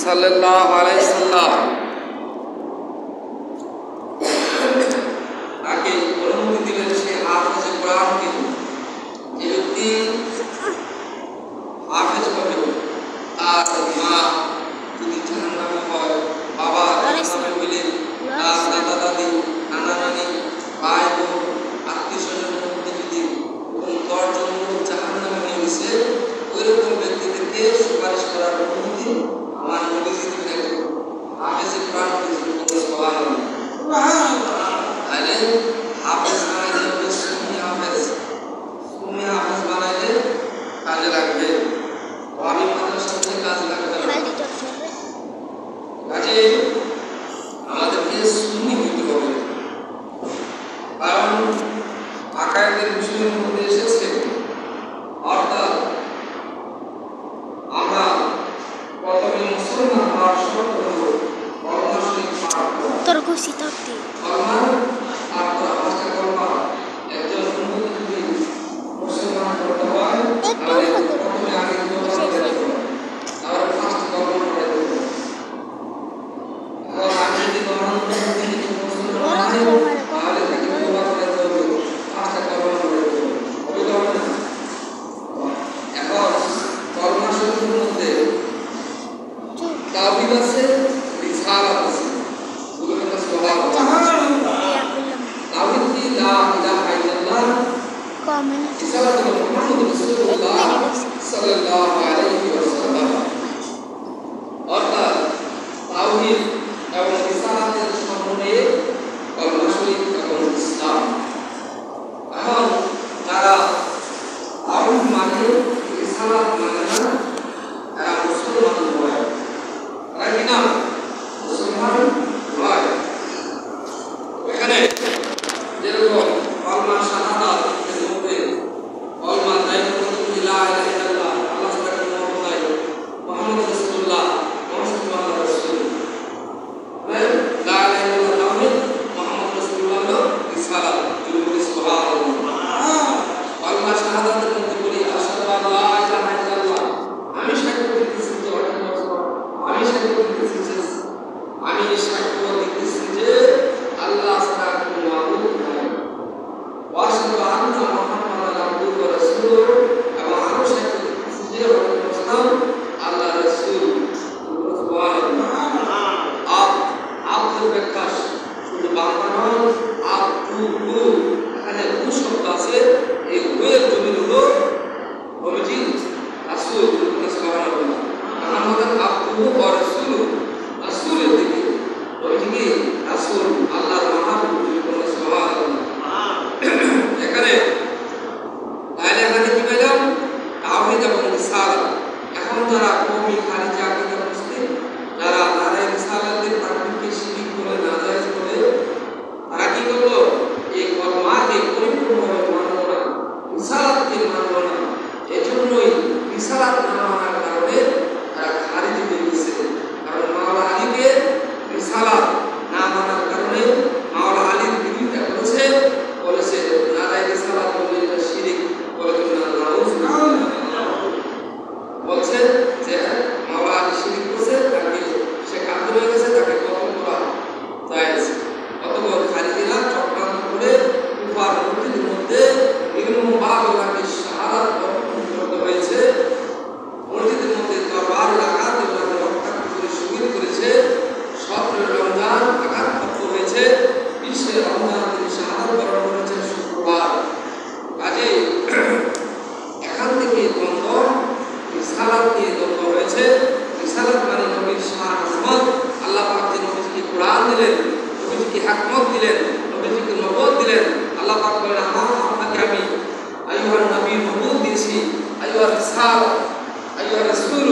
সাল্লাল্লাহু আলাইহি সাল্লাম তাকে অনুমতি দিলেন সে হাফেজে কোরআনকে যে ব্যক্তি হাফেজ হবে তার মা যদি জাহান্নামে হয়, বাবা জাহান্নামে হইলে তার দাদা দাদি, নানা নানি, ভাই বোন, আত্মীয় স্বজনের মধ্যে যদি 10 জন লোক জাহান্নামে নিয়ে গেছে, ওইরকম ব্যক্তিদেরকে সুপারিশ করার অনুমতি আমার নবীজি দিলেন। হাফেজে কোরআন তাইলে হাফেজ বানাইলে সুন্নি হাফেজ বানাইলে কাজে লাগবে, আমি মাদ্রাসাতে কাজে লাগবে না। কাজে আমাদেরকে সুন্নি হইতে হবে, কারণ আকায়েদের বিষয়ের মধ্যে এসেছে অর্থাৎ আমরা প্রথমে মুসলমান হওয়ার শর্ত হলো কলমা শরীফ পাঠ করা। কলমা পাঠ করা, 5টা কলমা একজন মুমিন যদি মুসলমান করতে হয় তাহলে প্রথমে আগে কলমা পড়তে হবে, তারপর 5টা কলমা পড়তে হবে। আর আমি যদি কলমা পড়তে মুসলমান হই তাহলে তাকে কলমা পড়তে হবে, 5টা কলমা পড়তে হবে। হবে তো হবে না? এখন কলমা শরীফের মধ্যে তাওহীদ আছে, রিসালাত আছে। বলুন সুবহানাল্লাহ। তাওহীদ কি? লা ইলাহা ইল্লাল্লাহ, রিসালাত হলো মুহাম্মদুর রাসূলুল্লাহ সাল্লাল্লাহু আলাইহি ওয়াসাল্লাম। অর্থাৎ তাওহীদ এবং রিসালাতের সমন্বয়ে কলমা শরীফ এবং ইসলাম। এখন যারা তাওহীদ মানে, রিসালাত মানে না, এরা মুসলমান নয়। তারা কি না? মুসলমান নয়। এখানে যেরকম কলমা শাহাদাতের মধ্যে কলমা লা ইলাহা ইল্লাল্লাহ, আল্লাহ ছাড়া কোনো মাবুদ নাই, মুহাম্মদ রাসূলুল্লাহ, মুহাম্মদ রাসূল, লা ইলাহা ইল্লাল্লাহ তাওহীদ, মুহাম্মদ রাসূলুল্লাহ হলো রিসালাত। বলি সুবহানাল্লাহ। কলমা শাহাদাতের মধ্যে বলি আশহাদু আল্লা ইলাহা ইল্লাল্লাহ, আমি সাক্ষ্য দিতেছি যে আমি সাক্ষ্য দিতেছি যে আল্লাহ ছাড়া কোনো মাবুদ নাই। ওয়া আশহাদু আন্না মুহাম্মাদান আবদুহু ওয়া রাসূলুহু, এবং আমি সাক্ষ্য দিতেছি যে মুহাম্মদ আল্লাহর রাসূল। সুবহানাল্লাহ। আব্দুল ব্যাখ্যা শুধু বাংলা নয়, আব্দুহু, এখানে হু শব্দ আছে, এই হুয়ের জমিন হলো নবীজি রাসূল। সুবহানাল্লাহ। মুহাম্মাদান আবদুহু ওয়া রাসূলুহু, রাসূলের দিকে নবীজি রাসূল, আল্লাহর মাহবুব। সুবহানাল্লাহ। এখানে তাহলে এখানে কি পেলাম? তাওহীদ এবং রিসালাত। এখন যারা কওমি খারিজি আকীদা মুসলিম, যারা রিসালাতের তাকবীরকে শিরিক বলে, নাজায়েজ বলে, তারা কি করলো? এই কলমাকে পরিপূর্ণভাবে মানলো না, রিসালাতকে মানলো না। এজন্যই রিসালাত না মানার কারণে তারা খারিজি হয়ে গেছে। কারণ মাওলানা আলীকে রিসালাত না মানার কারণে মাওলানা আলীর বিরুদ্ধে বলেছে নারায় রিসালাত বলে এটা শিরিক, বলে না নাউজুবিল্লাহ। বলছে যে মাওলানা আলী শিরিক করছে, তাকে সে কাফির হয়ে গেছে, তাকে কতল করা জায়েজ। অতঃপর খারিজিরা চক্রান্ত করে কুফার মসজিদের মধ্যে বিভিন্ন বাবাকে শাহাদাত বরণ করতে হয়েছে, মসজিদের মধ্যে তরবার লাগাত এবং রক্তাক্ত করে শহীদ করেছে। 17 রমজান আঘাতপ্রাপ্ত হয়েছে, 20 রমজান তিনি শাহাদাত বরণ করেছেন শুক্রবার। কাজে এখান থেকে দ্বন্দ্ব, রিসালাত নিয়ে দ্বন্দ্ব হয়েছে। রিসালাত মানে নবীর শান আজমত, আল্লাহ পাক যে নবীজিকে কোরআন দিলেন, নবীজিকে হিকমত দিলেন, নবীজিকে নবুয়ত দিলেন। আল্লাহ পাক বলেন আপনাকে আমি আইয়ুহান নবী নবুয়ত দিয়েছি, আইয়ুহার রিসালাত, আইয়ুহার রাসূল,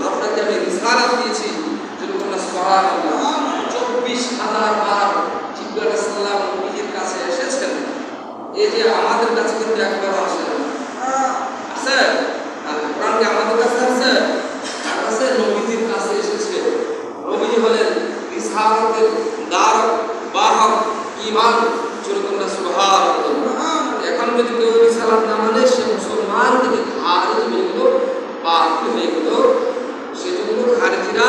আপনাকে আমি রিসালাত দিয়েছি। সুবহানাল্লাহ। 24,000 বার জিবরাইল আলাইহিস সালাম নবীজির কাছে এসেছেন। এই যে আমাদের কাছে কিন্তু একবার আসে না, আছে? আর কোরআন কি আমাদের কাছে আছে? আছে, নবীজির কাছে এসেছে। নবীজি হলেন রিসালাতের দ্বার, বাহক, ঈমান। সুবহানাল্লাহ। এখন যদি কেউ রিসালাত না মানে, সে মুসলমান থেকে খারিজ হয়ে গেল, বাতিল হয়ে গেল। সেজন্য খারিজিরা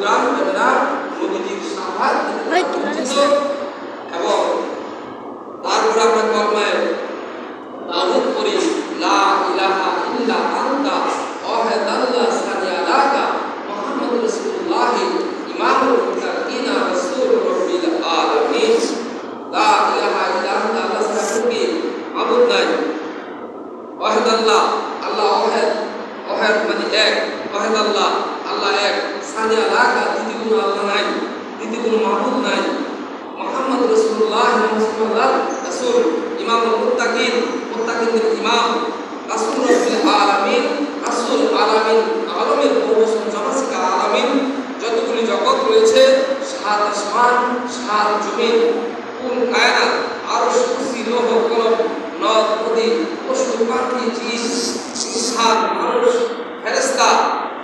প্রোগ্রাম ক্যামেরা নবীজির সাহায্য এবং তারপর আমরা কলমায় দাউদ করি লা ইলাহা ইল্লা আনতা ওয়াহদাল্লাহ সানিয়ালাকা মুহাম্মাদুর রাসূলুল্লাহ ইমামুল মুত্তাকিন রাসূল রাব্বিল আলামিন লা ইলাহা ইল্লা আনতা আল্লাহ সাথে মাবুদ নাই ওয়াহদাল্লাহ আল্লাহ ওয়াহেদ মানে এক ওয়াহদাল্লাহ আল্লাহ এক সানিয়ালাকা দ্বিতীয় কোনো আল্লাহ নাই দ্বিতীয় কোনো মাবুদ নাই মুহাম্মদ রাসূলুল্লাহ মুহাম্মদ রাসূল ইমামুল মুত্তাকিন মুত্তাকিনদের ইমাম রাসূল রাব্বিল আলামিন রাসূল আলামিন আলামিন বহুবচন জামাসিকা আলামিন যতগুলি জগৎ রয়েছে সাত আসমান সাত জমিন কুল কায়নাত আরশ কুরসি লৌহ কলম নদ নদী পশু পাখি জিন ইনসান মানুষ ফেরেশতা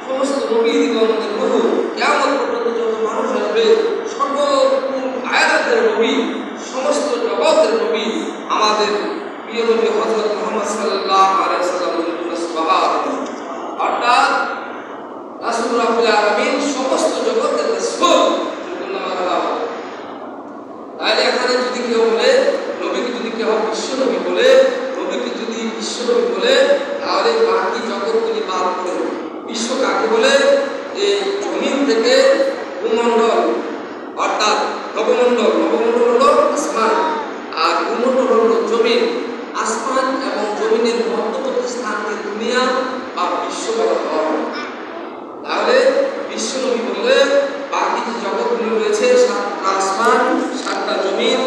সমস্ত নবীগণদের বহু কিয়ামত পর্যন্ত যত মানুষ আসবে সকল আয়াতের নবী সমস্ত জগতের নবী আমাদের প্রিয় নবী হযরত মুহাম্মদ সাল্লাল্লাহু আলাইহি ওয়াসাল্লাম সুবহানাল্লাহ অর্থাৎ রাসূল রাব্বুল আলামিন সমস্ত জগতের রাসূল তাহলে এখানে যদি কেউ বলে নবীকে যদি কেউ বিশ্ব নবী বলে নবীকে যদি বিশ্ব নবী বলে তাহলে বাকি জগৎগুলি বাদ করে বিশ্ব কাকে বলে এই জমিন থেকে ভূমণ্ডল অর্থাৎ নবমণ্ডল হলো আসমান আর ভূমণ্ডল হলো জমিন আসমান এবং জমিনের মধ্যবর্তী স্থানকে দুনিয়া বা বিশ্ব বলা হয় তাহলে বিশ্ব নবী বললে বাকি যে জগৎগুলি রয়েছে সাতটা আসমান সাতটা জমিন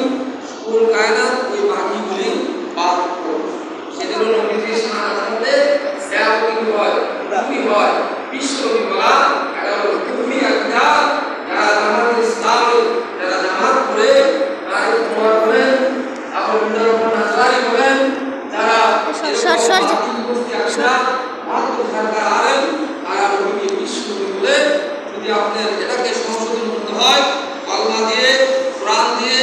কুল কায়নাত ওই বাকিগুলি বাদ করবে সেজন্য নবীজির সাহায্যে দেওয়ালি হয় নবী হয় বিশ্ব নবী বলা এটা হলো কুফরি আকীদা যারা জামাত ইসলামী যারা জামাত করে তারা তোমার বলেন আবু বিদারুল নাসারি বলেন যারা সরকার আলেম তারা নবীকে বিশ্ব নবী বলে যদি আপনার এটাকে সংশোধন করতে হয় কলমা দিয়ে কোরআন দিয়ে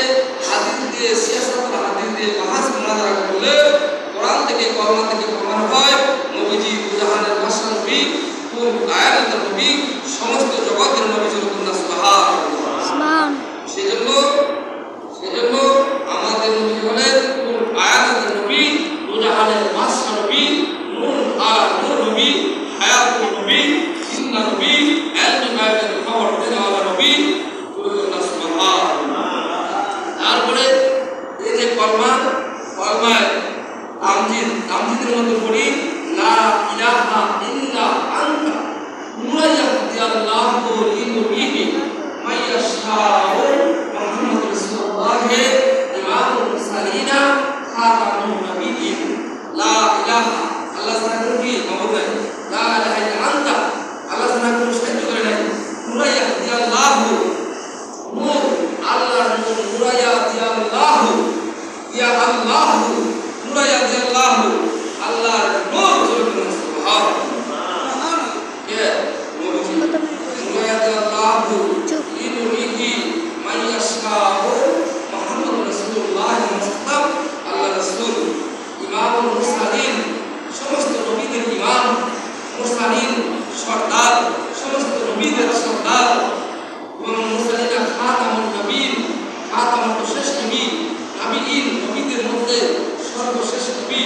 হাদিস দিয়ে সিয়াসাতুল হাদিস দিয়ে বাহাস মুনাজারা করলে কোরআন থেকে কলমা থেকে প্রমাণ হয় নবীজি দুজাহানের বাদশা নবী কুল কায়নাতের নবী সমস্ত জগতের নবী জগন্নাথ সুবহান সেজন্য আমাদের নবী হলেন কুল কায়নাতের নবী দুজাহানের বাদশা নবী নূর নূর নবী হায়াতুল নবী জিন্দা নবী ইলমে গায়বের খবর দেওয়া নবী জগন্নাথ সুবহান তারপরে এই যে কলমায় তামজিদের মধ্যে পড়ি লা ইলাহা ইল্লা আনতা মুরাইয়াতিয়াল্লাহু লিনবিহি মাইয়াশাউ মুহাম্মাদুর রাসূলুল্লাহ ইমামুল মুরসালিন খাতামুন নবিয়্যিন লা ইলাহা আল্লাহ সাথে কি মাবুদ নাই লা ইলাহা ইল্লা আনতা আল্লাহ সাথে কোনো সাহায্য করে নাই মুরাইয়াতিয়াল্লাহু নূর আল্লাহর নূর মুরাইয়াতিয়াল্লাহু ইয়া আল্লাহু মুরাইয়াতিয়াল্লাহু আল্লাহর নূর জগন্নাথ সুবহানাল্লাহ কে নবীজি মুরাইয়াতিয়াল্লাহু লিনবিহি মাইয়াশাউ মুহাম্মাদুর রাসূলুল্লাহ মুস্তাফা আল্লাহ রাসূল ইমামুল মুরসালিন সমস্ত নবীদের ইমাম মুরসালিন সরদার সমস্ত নবীদের সরদার এবং মুরসালিন খাতামুন নবীন খাতামুন শেষ নবী নবীন নবীদের মধ্যে সর্বশেষ নবী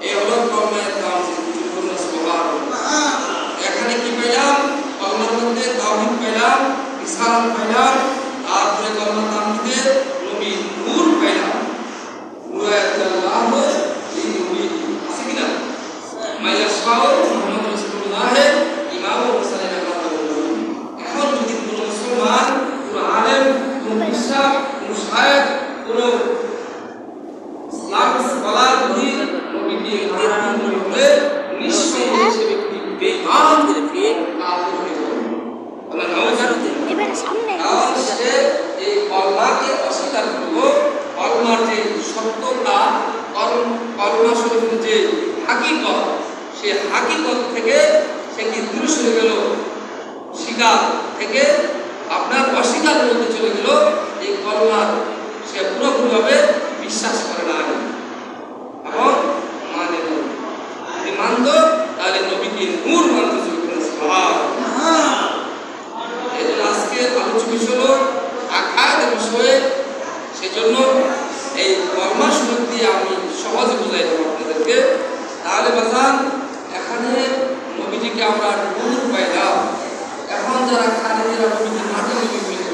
এই হলো কলমায়ে তাওহীদ সুবহানাল্লাহ এখানে কি পেলাম কলমার মধ্যে তাওহীদ পেলাম রিসালাত পেলাম তারপরে কলমা তাওহীদে নবী নূর পেলাম মুরাইয়াতুল্লাহ লিনবিহি আছে কিনা মাইয়াশাউ মুহাম্মাদুর রাসূলুল্লাহ ইমামুল মুরসালিন এখন যদি কোন মুসলমান কোন আলেম কোন বিশ্বাস কোন শায়েখ কোন ইসলাম স্কলার যদি নবীকে আরাম করে নিশ্চয়ই সে ব্যক্তি বেঈমান কাফির হয়ে যাবে আল্লাহ নাউজুবিল্লাহ এবার সামনে সে এই কলমাকে অস্বীকার করলো কলমার যে সত্যতা কলমা শরীফের যে হাকিকত সে হাকিকত থেকে সে কি দূরে সরে গেল স্বীকার থেকে আপনার অস্বীকারের মধ্যে চলে গেল এই কলমার সে পুরোপুরিভাবে বিশ্বাস করে না এবং মানে যদি মানত তাহলে নবীকে নূর মানতে চলবে এই জন্য থেকে আমরা নূর পাইলাম। এখন যারা খালিদিরা নবীকে মাটি নবী বলে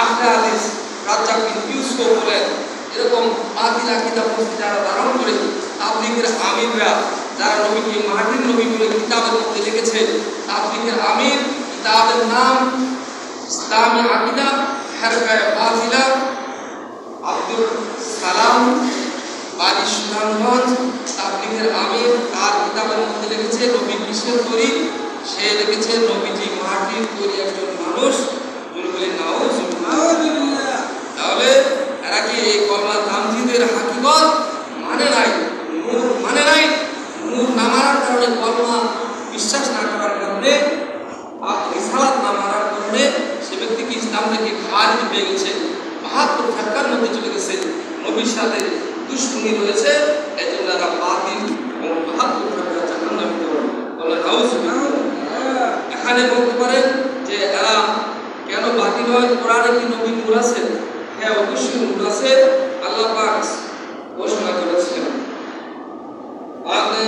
আখরা আলিস রাজ্জাক বিন ইউসুফ বলেন, এরকম বাতিল আকীদা বস্তু যারা ধারণ করে তাবলীগের আমিররা যারা নবীকে মাটির নবী বলে কিতাবের মধ্যে লিখেছে, তাবলীগের আমির কিতাবের নাম ইসলামী আকীদা হেরকায়ে বাতিলা আব্দুল সালাম বাড়ি সুনামগঞ্জ, তাবলীগের আমির তার কিতাবের মধ্যে লিখেছে নবী কিসের তৈরি, সে লিখেছে নবীজি মাটির তৈরি একজন মানুষ। বলে নাউজুবিল্লাহ। তাহলে এরা কি এই কলমা তামজিদের হাকিকত মানে নাই, নূর মানে নাই? নূর না মানার কারণে, কলমা বিশ্বাস না করার কারণে, রিসালাত না মানার কারণে সে ব্যক্তিকে ইসলাম থেকে খারিজ হয়ে গেছে, ৭২ ফিরকার মধ্যে চলে গেছে, নবীর সাথে দুশমনি রয়েছে, এজন্য এরা বাতিল এবং ৭২ ফিরকা জাহান্নামী হবে। বলে নাউজুবিল্লাহ। এখানে বলতে পারেন যে এরা কেন বাতিল হয়? কোরআনে কি নবী নূর আছে? হ্যাঁ, অবশ্যই নূর আছে। আল্লাহ পাক ঘোষণা করেছেন, আল্লাহ